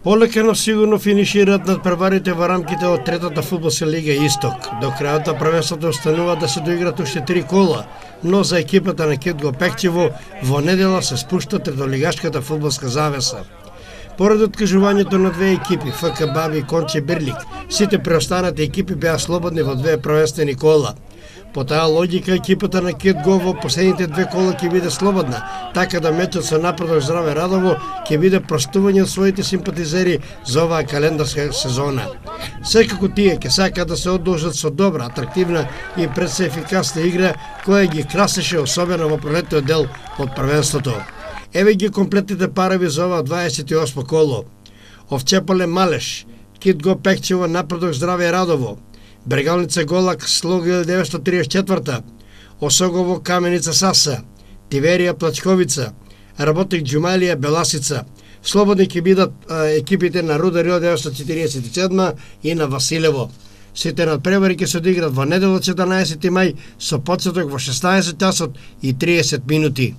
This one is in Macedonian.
Полека но сигурно финишираат надпреварите во рамките од третата фудбалска лига Исток. До крајот на првенството останува да се доиграат уште 3 кола, но за екипата на Кетго Пекчево во недела се спушта третолигашката фудбалска завеса. Поред откажувањето на две екипи, ФК Баби и Конче Бирлик, сите преостанати екипи беа слободни во две првенствени кола. По таа логика, екипата на Кетго во последните две кола ќе биде слободна, така да мечот со Напредок Здраве Радово ќе биде простување од своите симпатизери за оваа календарска сезона. Секако тие ќе сакаат да се одолжат со добра, атрактивна и пред се ефикасна игра која ги красеше особено во пролетниот дел од првенството. Еве ги комплетните парави за ова 28 коло. Овчеполе Малеш, Кетго Пекчево, Напредок Здраве Радово, Брегалница Голак Слог 1934, Осогово Каменица Саса, Тиверија Плачковица, Работник Џумалија Беласица. Слободни ќе бидат екипите на Руда Рио 1947 и на Василево. Сите надпревари ќе се одиграат во недела 14 мај со почеток во 16 часот и 30 минути.